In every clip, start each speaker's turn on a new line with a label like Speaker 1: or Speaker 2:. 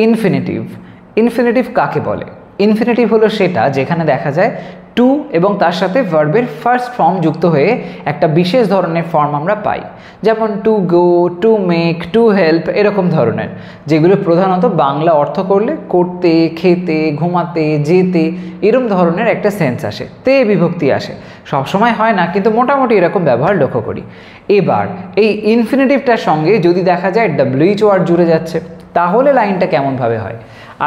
Speaker 1: Infinitive. Infinitive কাকে বলে? Infinitive হলো সেটা যেখানে দেখা যায় টু এবং তার সাথে ভার্বের ফার্স্ট ফর্ম যুক্ত হয়ে একটা বিশেষ ধরনের ফর্ম আমরা পাই, যেমন two go, to make, to help, এরকম ধরনের, যেগুলো প্রধানত বাংলা অর্থ করলে করতে, খেতে, ঘুমাতে, যেতে, এরকম ধরনের একটা সেন্স আসে, তে বিভক্তি আসে। সবসময় হয় না, কিন্তু মোটামুটি এরকম ব্যবহার লক্ষ্য করি। এবার এই ইনফিনিটিভটার সঙ্গে যদি দেখা যায় ডব্লিউএইচ ওয়ার্ড জুড়ে যাচ্ছে, তাহলে লাইনটা কেমনভাবে হয়?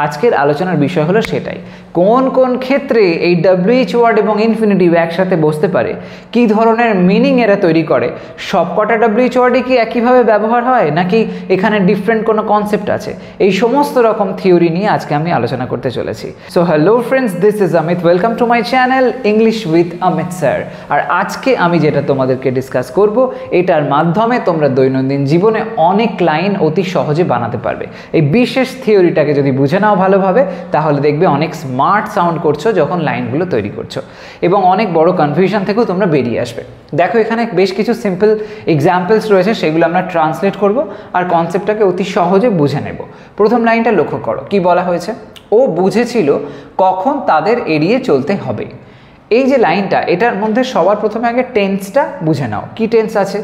Speaker 1: আজকের আলোচনার বিষয় হলো সেটাই, কোন কোন ক্ষেত্রে এই ডব্লিউএইচ ওয়ার্ড এবং ইনফিনিটিভ একসাথে বসতে পারে, কী ধরনের মিনিং এরা তৈরি করে, সবকটা ডব্লিউএইচ ওয়ার্ডে কি একইভাবে ব্যবহার হয় নাকি এখানে ডিফারেন্ট কোনো কনসেপ্ট আছে, এই সমস্ত রকম থিওরি নিয়ে আজকে আমি আলোচনা করতে চলেছি। So hello friends, this is Amit, welcome to my channel English with Amit sir. আর আজকে আমি যেটা তোমাদেরকে ডিসকাস করব, এটার মাধ্যমে তোমরা দৈনন্দিন জীবনে অনেক লাইন অতি সহজে বানাতে পারবে। এই বিশেষ থিওরিটাকে যদি বুঝে নাও ভালোভাবে, তাহলে দেখবে অনেক স্মার্ট সাউন্ড করছো যখন লাইনগুলো তৈরি করছো, এবং অনেক বড় কনফিউশন থেকেও তোমরা বেরিয়ে আসবে। দেখো এখানে বেশ কিছু সিম্পল এক্সাম্পলস রয়েছে, সেগুলো আমরা ট্রান্সলেট করব আর কনসেপ্টটাকে অতি সহজে বুঝে নেব। প্রথম লাইনটা লক্ষ্য করো, কি বলা হয়েছে? ও বুঝেছিল কখন তাদের এড়িয়ে চলতে হবে। এই যে লাইনটা, এটার মধ্যে সবার প্রথমে আগে টেন্সটা বুঝে নাও। কি টেন্স আছে?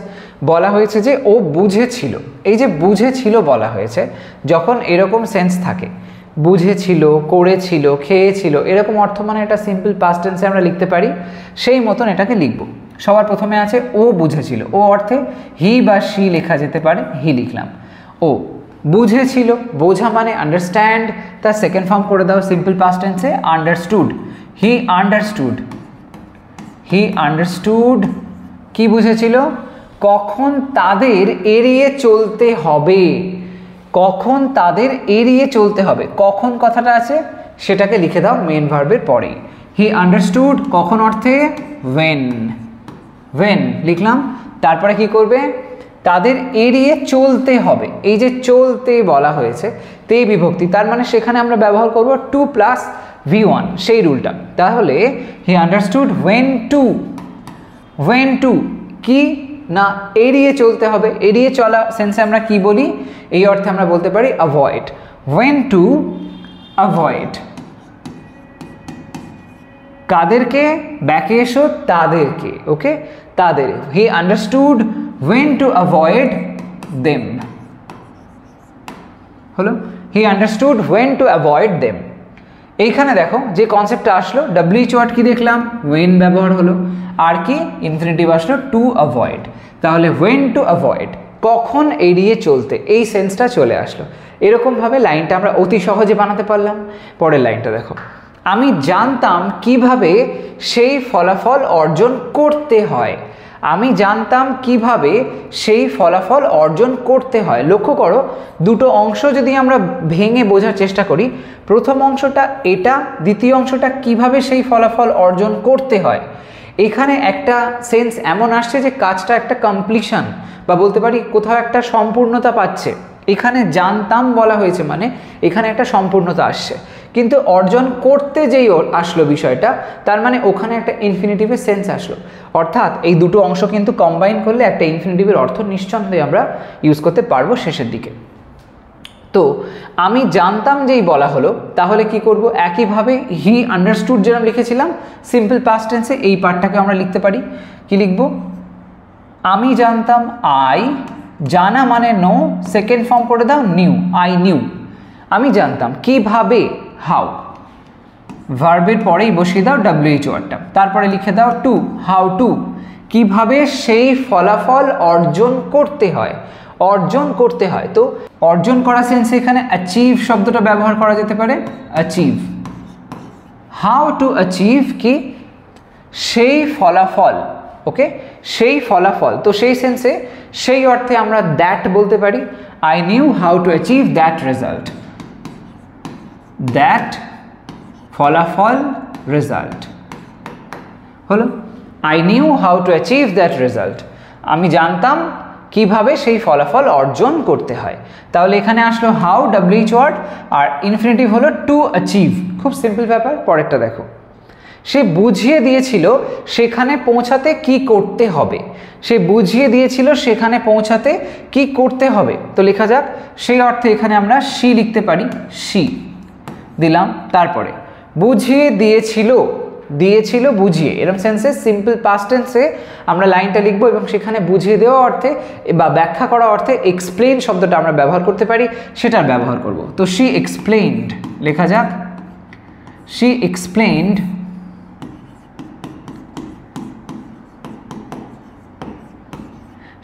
Speaker 1: বলা হয়েছে যে ও বুঝেছিল। এই যে বুঝেছিল বলা হয়েছে, যখন এরকম সেন্স থাকে, বুঝেছিল, করেছিল, খেয়েছিল, এরকম অর্থ মানে এটা সিম্পল পাস্ট টেন্সে আমরা লিখতে পারি, সেই মতন এটাকে লিখব। সবার প্রথমে আছে ও বুঝেছিল, ও অর্থে হি বা শি লেখা যেতে পারে, হি লিখলাম। ও বুঝেছিল, বোঝা মানে আন্ডারস্ট্যান্ড, তার সেকেন্ড ফর্ম করে দাও সিম্পল পাস্ট টেন্সে আন্ডারস্টুড। হি আন্ডারস্টুড, হি আন্ডারস্টুড। কি বুঝেছিল? কখন তাদের এড়িয়ে চলতে হবে, কখন তাদের এড়িয়ে চলতে হবে। কখন কথাটা আছে, সেটাকে লিখে দাও মেন ভার্বের পরেই। হি আন্ডারস্টুড কখন অর্থে ওয়েন, ওয়েন লিখলাম। তারপরে কি করবে? তাদের এড়িয়ে চলতে হবে। এই যে চলতে বলা হয়েছে, তে বিভক্তি, তার মানে সেখানে আমরা ব্যবহার করব টু প্লাস V1, সেই রুলটা। তাহলে he understood when to, when to কি না এড়িয়ে চলতে হবে। এড়িয়ে চলা সেন্সে আমরা কি বলি? এই অর্থে আমরা বলতে পারি অ্যাভয়েড, ওয়েন টু অ্যাভয়েড। কাদেরকে? ব্যাকে এসো, তাদেরকে। ওকে, তাদের। He understood when to avoid them. হলো, he understood when to avoid them. এইখানে দেখো যে কনসেপ্টটা আসলো, ডব্লিউএইচ ওয়ার্ড কি দেখলাম? ওয়েন ব্যবহার হলো, আর কি ইনফিনিটিভ আসলো টু অ্যাভয়েড। তাহলে ওয়েন টু অ্যাভয়েড, কখন এড়িয়ে চলতে, এই সেন্সটা চলে আসলো। এরকমভাবে লাইনটা আমরা অতি সহজে বানাতে পারলাম। পরের লাইনটা দেখো, আমি জানতাম কিভাবে সেই ফলাফল অর্জন করতে হয়। আমি জানতাম কিভাবে সেই ফলাফল অর্জন করতে হয়। লক্ষ্য করো, দুটো অংশ যদি আমরা ভেঙে বোঝার চেষ্টা করি, প্রথম অংশটা এটা, দ্বিতীয় অংশটা কিভাবে সেই ফলাফল অর্জন করতে হয়। এখানে একটা সেন্স এমন আসছে যে কাজটা একটা কমপ্লিশন, বা বলতে পারি কোথাও একটা সম্পূর্ণতা পাচ্ছে। এখানে জানতাম বলা হয়েছে মানে এখানে একটা সম্পূর্ণতা আসছে, কিন্তু অর্জন করতে যেই আসলো বিষয়টা, তার মানে ওখানে একটা ইনফিনিটিভের সেন্স আসলো। অর্থাৎ এই দুটো অংশ কিন্তু কম্বাইন করলে একটা ইনফিনিটিভের অর্থ নিঃসন্দেহে আমরা ইউজ করতে পারবো শেষের দিকে। তো আমি জানতাম যেই বলা হলো, তাহলে কি করব? একইভাবে হি আন্ডারস্টুড যেরকম লিখেছিলাম সিম্পল পাস্ট টেন্সে, এই পার্টটাকে আমরা লিখতে পারি। কি লিখব? আমি জানতাম, আই, জানা মানে নো, সেকেন্ড ফর্ম করে দাও নিউ, আই নিউ। আমি জানতাম কিভাবে, হাউ, ভার্বের পরেই বসিয়ে দাও ডব্লিউএইচ ওয়ার্ডটা, তারপরে লিখে দাও টু, হাউ টু, কিভাবে সেই ফলাফল অর্জন করতে হয়, অর্জন করতে হয়। তো অর্জন করা সেন্সে এখানে অ্যাচিভ শব্দটা ব্যবহার করা যেতে পারে, অ্যাচিভ। হাউ টু অ্যাচিভ কি? সেই ফলাফল। ওকে, সেই ফলাফল। তো সেই সেন্সে, সেই অর্থে আমরা দ্যাট বলতে পারি। I knew how to achieve that result, that ফলাফল রেজাল্ট হলো। I knew how to achieve that result, আমি জানতাম কিভাবে সেই ফলাফল অর্জন করতে হয়। তাহলে এখানে আসলো হাউ, ডব্লিউএইচ ওয়ার্ড, আর ইনফিনিটিভ হলো টু অ্যাচিভ। খুব সিম্পল ব্যাপার। পরেরটা দেখো, সে বুঝিয়ে দিয়েছিল সেখানে পৌঁছাতে কি করতে হবে, সে বুঝিয়ে দিয়েছিল সেখানে পৌঁছাতে কি করতে হবে। তো লেখা যাক, সেই অর্থে এখানে আমরা শি লিখতে পারি, শি দিলাম। তারপরে বুঝিয়ে দিয়েছিল, দিয়েছিল বুঝিয়ে, এরকম সেন্সে সিম্পল পাস্ট টেন্সে আমরা লাইনটা লিখবো এবং সেখানে বুঝিয়ে দেওয়া অর্থে বা ব্যাখ্যা করা অর্থে এক্সপ্লেইন শব্দটা আমরা ব্যবহার করতে পারি, সেটার ব্যবহার করব। তো শি এক্সপ্লেইনড লেখা যাক, শি এক্সপ্লেইনড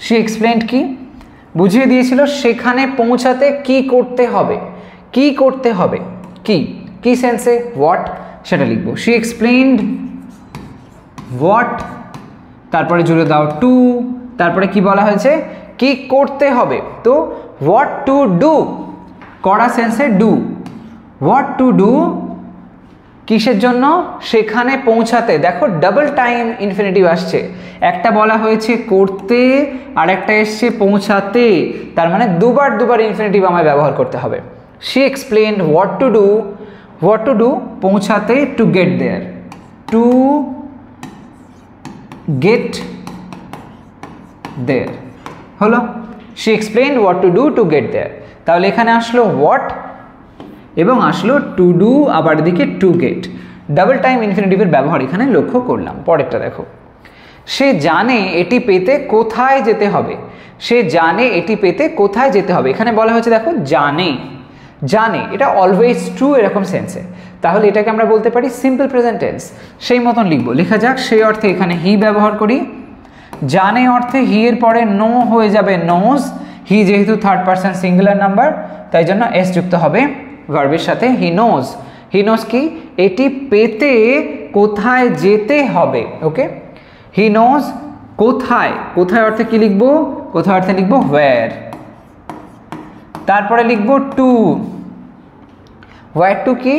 Speaker 1: শি এক্সপ্লেইনড কি, বুঝিয়ে দিয়েছিল সেখানে পৌঁছাতে কি করতে হবে, কি করতে হবে, কি কি সেন্সে হোয়াট সেটা লিখবো। শি এক্সপ্লেইনড হোয়াট, তারপরে জুড়ে দাও টু, তারপরে কি বলা হয়েছে, কি করতে হবে। তো হোয়াট টু ডু, করা সেন্সে ডু, হোয়াট টু ডু কিসের জন্য, সেখানে পৌঁছাতে। দেখো ডাবল টাইম ইনফিনিটিভ আসছে, একটা বলা হয়েছে করতে আর একটা এসছে পৌঁছাতে, তার মানে দুবার দুবার ইনফিনিটিভ আমায় ব্যবহার করতে হবে। She explained what to do, what to do পৌঁছাতে, to get there, to get there হলো। She explained what to do to get there, তাহলে এখানে আসলো হোয়াট এবং আসলো টু ডু, আবার দিকে টু গেট, ডাবল টাইম ইনফিনিটিভের ব্যবহার এখানে লক্ষ্য করলাম। পরেরটা দেখো, সে জানে এটি পেতে কোথায় যেতে হবে, সে জানে এটি পেতে কোথায় যেতে হবে। এখানে বলা হয়েছে দেখো জানে, জানে এটা অলওয়েজ ট্রু এরকম সেন্সে, তাহলে এটাকে আমরা বলতে পারি সিম্পল প্রেজেন্ট টেন্স, সেই মতন লিখবো। লেখা যাক, সেই অর্থে এখানে হি ব্যবহার করি, জানে অর্থে হি এর পরে নো হয়ে যাবে নোজ, হি যেহেতু থার্ড পারসন সিঙ্গুলার নাম্বার তাই জন্য এস যুক্ত হবে ভার্বের সাথে। হি নোজ, হি নোজ কি, এটি পেতে কোথায় যেতে হবে, ওকে। হি নোজ কোথায়, কোথায় অর্থে কি লিখবো, কোথায় অর্থে লিখবো হোয়ার, তারপরে লিখবো টু, হোয়ার টু কি,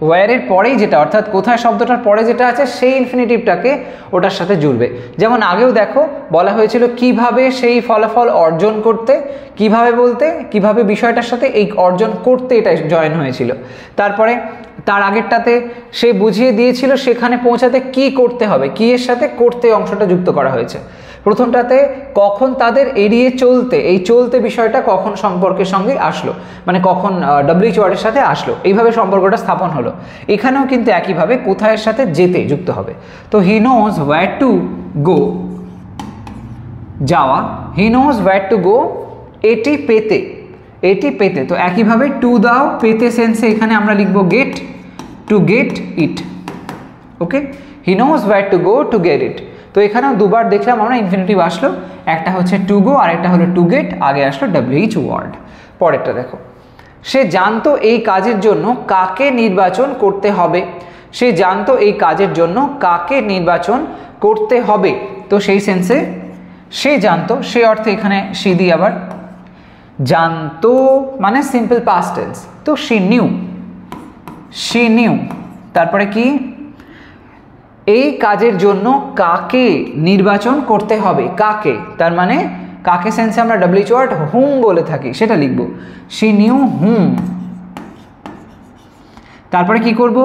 Speaker 1: ওয়ারের পরেই যেটা অর্থাৎ কোথায় শব্দটার পরে যেটা আছে সেই ইনফিনিটিভটাকে ওটার সাথে জুড়বে। যেমন আগেও দেখো বলা হয়েছিল কিভাবে সেই ফলাফল অর্জন করতে, কিভাবে বলতে কিভাবে বিষয়টার সাথে এই অর্জন করতে এটা জয়েন হয়েছিল। তারপরে তার আগেরটাতে সে বুঝিয়ে দিয়েছিল সেখানে পৌঁছাতে কি করতে হবে, কি এর সাথে করতে অংশটা যুক্ত করা হয়েছে। প্রথমটাতে কখন তাদের এড়িয়ে চলতে, এই চলতে বিষয়টা কখন সম্পর্কের সঙ্গে আসলো, মানে কখন ডব্লিউএইচ ওয়ার্ডের সাথে আসলো, এইভাবে সম্পর্কটা স্থাপন হলো। এখানেও কিন্তু একইভাবে কোথায়ের সাথে যেতে যুক্ত হবে। তো হি নোজ হোয়ার টু গো, যাওয়া, হি নোজ হোয়ার টু গো, এটি পেতে, এটি পেতে। তো একইভাবে টু দাও পেতে সেন্সে এখানে আমরা লিখবো get, to get it, okay. He knows where to go to get it. তো এখানেও দুবার দেখলাম আমরা ইনফিনিটিভ আসলো, একটা হচ্ছে টু গো আর একটা হলো টু গেট, আগে আসলো ডব্লিউএইচ ওয়ার্ড। পরেরটা দেখো, সে জানতো এই কাজের জন্য কাকে নির্বাচন করতে হবে, সে জানতো এই কাজের জন্য কাকে নির্বাচন করতে হবে। তো সেই সেন্সে সে জানতো, সে অর্থে এখানে সে দিয়ে আবার জানতো মানে সিম্পল পাস্ট টেন্স, তো শি নিউ, শি নিউ। তারপরে কি, এই কাজের জন্য কাকে নির্বাচন করতে হবে, কাকে, তার মানে কাকে সেন্সে আমরা ডব্লিউএইচ ওয়ার্ড হুম বলে থাকি সেটা লিখব, শি নিউ হুম। তারপরে কি করব,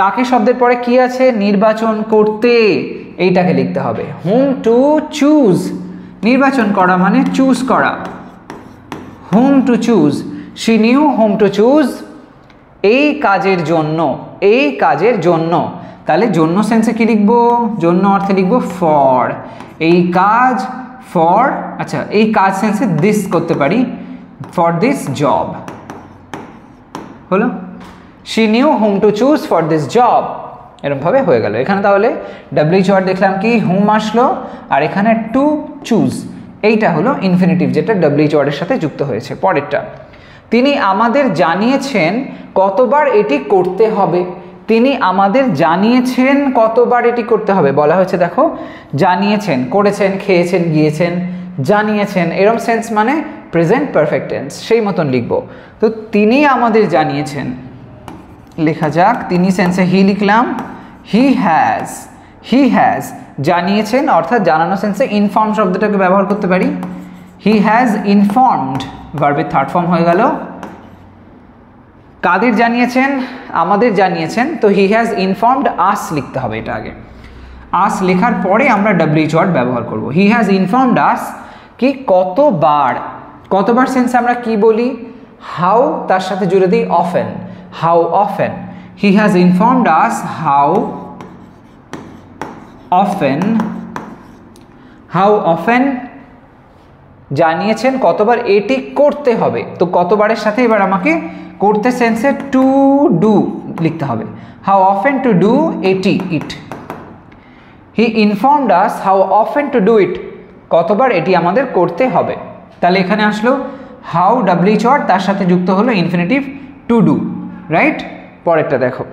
Speaker 1: কাকে শব্দের পরে কি আছে, নির্বাচন করতে, এইটাকে লিখতে হবে হুম টু চুজ, নির্বাচন করা মানে চুজ করা, whom to choose, she knew whom to choose, এই কাজের জন্য, এই কাজের জন্য। তাহলে জন্য সেন্সে কি লিখব, জন্য অর্থে লিখব ফর, এই কাজ ফর, আচ্ছা এই কাজ সেন্সে দিস করতে পারি, ফর দিস জব হলো। She knew whom to choose for this job, এরকমভাবে হয়ে গেল। এখানে তাহলে ডব্লিউএইচ ওয়ার্ড দেখলাম কি হুম আসলো, আর এখানে টু চুজ, এইটা হলো ইনফিনিটিভ যেটা ডব্লিউএইচ ওয়ার্ডের সাথে যুক্ত হয়েছে। পরেরটা, তিনি আমাদের জানিয়েছেন কতবার এটি করতে হবে, তিনি আমাদের জানিয়েছেন কতবার এটি করতে হবে। বলা হয়েছে দেখো জানিয়েছেন, করেছেন, খেয়েছেন, গিয়েছেন, জানিয়েছেন, এরম সেন্স মানে প্রেজেন্ট পারফেক্ট টেন্স, সেই মতন লিখব। তো তিনি আমাদের জানিয়েছেন, লেখা যাক তিনি সেন্সে হি লিখলাম, হি হ্যাজ, হি হ্যাজ জানিয়েছেন অর্থাৎ জানানো সেন্সে ইনফর্ম শব্দটাকে ব্যবহার করতে পারি, হি হ্যাজ ইনফর্মড ভার্বের থার্ড ফর্ম হয়ে গেল। কাদের জানিয়েছেন? আমাদের জানিয়েছেন। তো হি হ্যাজ ইনফর্মড আস লিখতে হবে এটা আগে। আস লেখার পরে আমরা WH ওয়ার্ড ব্যবহার করব। হি হ্যাজ ইনফর্মড আস কি কতবার সেন্সে আমরা কি বলি? হাউ, তার সাথে জুড়ে দিই often, how often. He has informed us how often জানিয়েছেন কতবার এটি করতে হবে। তো কতবারের সাথে এবার আমাকে করতে সেন্সে টু ডু লিখতে হবে। হাউ অফেন টু ডু এটি, it. He informed us how often to do it, কতবার এটি আমাদের করতে হবে। তাহলে এখানে আসলো হাউ WH ওয়ার্ড, তার সাথে যুক্ত হলো ইনফিনিটিভ টু ডু, রাইট। পরেরটা দেখো,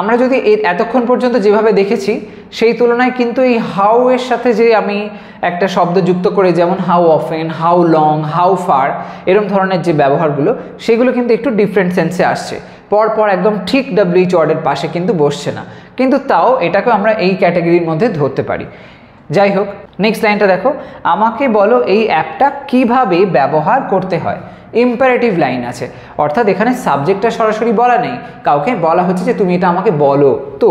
Speaker 1: আমরা যদি এতক্ষণ পর্যন্ত যেভাবে দেখেছি সেই তুলনায় কিন্তু এই হাউ এর সাথে যে আমি একটা শব্দ যুক্ত করে, যেমন how often, how long, how far, এরকম ধরনের যে ব্যবহারগুলো, সেগুলো কিন্তু একটু ডিফারেন্ট সেন্সে আসছে। পরপর একদম ঠিক WH ওয়ার্ডের পাশে কিন্তু বসছে না, কিন্তু তাও এটাকে আমরা এই ক্যাটাগরির মধ্যে ধরতে পারি। যাই হোক, নেক্সট লাইনটা দেখো, আমাকে বলো এই অ্যাপটা কিভাবে ব্যবহার করতে হয়। ইম্পারেটিভ লাইন আছে, অর্থাৎ এখানে সাবজেক্টটা সরাসরি বলা নেই, কাউকে বলা হচ্ছে যে তুমি এটা আমাকে বলো। তো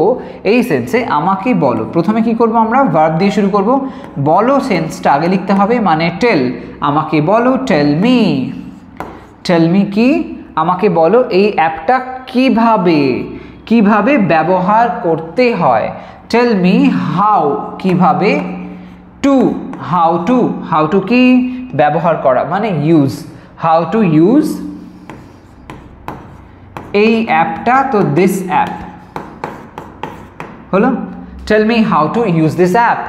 Speaker 1: এই সেন্সে আমাকে বলো, প্রথমে কি করব আমরা? ভার্ব দিয়ে শুরু করব। বলো সেন্সটা আগে লিখতে হবে, মানে টেল, আমাকে বলো, টেল মি কি? আমাকে বলো এই অ্যাপটা কিভাবে ব্যবহার করতে হয়। টেল মি হাউ, কিভাবে, হাউ টু কি? ব্যবহার করা, মানে ইউজ, হাউ টু ইউজ এই অ্যাপটা। তো দিস অ্যাপ হলো, tell me how to use this app,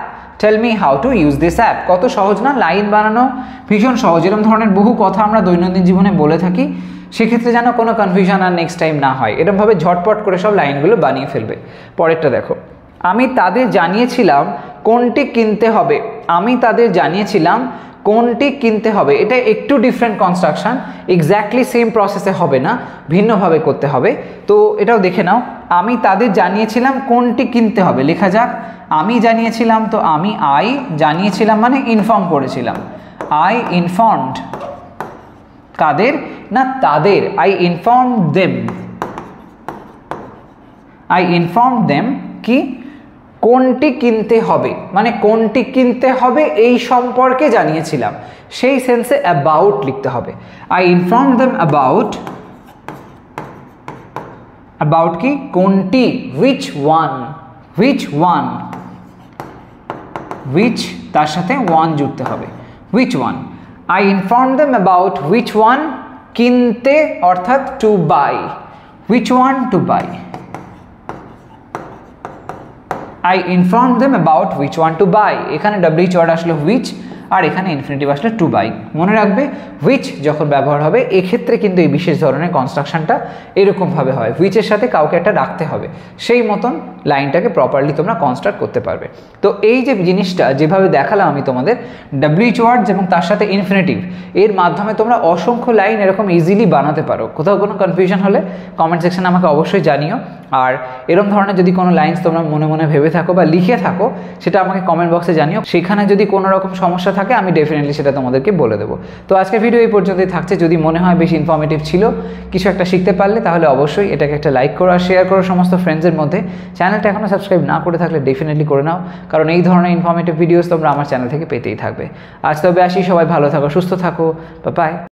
Speaker 1: tell me how to use this app. কত সহজ না? লাইন বানানো ভীষণ সহজ। এরকম ধরনের বহু কথা আমরা দৈনন্দিন জীবনে বলে থাকি, সেক্ষেত্রে যেন কোনো কনফিউশন আর নেক্সট টাইম না হয়, এরকমভাবে ঝটপট করে সব লাইনগুলো বানিয়ে ফেলবে। পরেরটা দেখো, আমি তাদের জানিয়েছিলাম কোনটি কিনতে হবে। আমি তাদের জানিয়েছিলাম কোনটি কিনতে হবে, এটা একটু ডিফারেন্ট কনস্ট্রাকশন, এক্স্যাক্টলি সেম প্রসেসে হবে না, ভিন্নভাবে করতে হবে। তো এটাও দেখে নাও, আমি তাদের জানিয়েছিলাম কোনটি কিনতে হবে। লেখা যাক, আমি জানিয়েছিলাম, তো আই জানিয়েছিলাম মানে ইনফর্ম করেছিলাম। আই ইনফর্মড, কাদের না তাদের। আই ইনফর্মড দেম কি? কোনটি কিনতে হবে, মানে কোনটি কিনতে হবে এই সম্পর্কে জানিয়েছিলাম, সেই সেন্সে অ্যাবাউট লিখতে হবে। আই ইনফর্ম দেম অ্যাবাউট কি? কোনটি, হুইচ তার সাথে ওয়ান জুড়তে হবে, which one. I inform them about which one, কিনতে অর্থাৎ to buy, which one to buy. I informed them about which one to buy. এখানে WH ওয়ার্ড আসলো which, আর এখানে ইনফিনিটিভ আসলে টু বাই। মনে রাখবে which যখন ব্যবহার হবে এক্ষেত্রে কিন্তু এই বিশেষ ধরনের কনস্ট্রাকশনটা এরকমভাবে হয়, which এর সাথে কাউকে একটা রাখতে হবে, সেই মতন লাইনটাকে প্রপারলি তোমরা কনস্ট্রাক্ট করতে পারবে। তো এই যে জিনিসটা যেভাবে দেখালাম আমি তোমাদের, WH ওয়ার্ড এবং তার সাথে ইনফিনিটিভ, এর মাধ্যমে তোমরা অসংখ্য লাইন এরকম ইজিলি বানাতে পারো। কোথাও কোনো কনফিউশন হলে কমেন্ট সেকশনে আমাকে অবশ্যই জানিও। আর এরকম ধরনের যদি কোনো লাইন্স তোমরা মনে মনে ভেবে থাকো বা লিখে থাকো, সেটা আমাকে কমেন্ট বক্সে জানিও। সেখানে যদি কোনো রকম সমস্যা থাকে আমি ডেফিনেটলি সেটা তোমাদেরকে বলে দেবো। তো আজকের ভিডিও এই পর্যন্তই থাকছে। যদি মনে হয় বেশি ইনফরমেটিভ ছিল, কিছু একটা শিখতে পারলে, তাহলে অবশ্যই এটাকে একটা লাইক করো আর শেয়ার করো সমস্ত ফ্রেন্ডসের মধ্যে। চ্যানেলটা এখনও সাবস্ক্রাইব না করে থাকলে ডেফিনেটলি করে নাও, কারণ এই ধরনের ইনফরমেটিভ ভিডিওস তোমরা আমার চ্যানেল থেকে পেতেই থাকবে। আজ তবে আসি, সবাই ভালো থাকো, সুস্থ থাকো, বাই।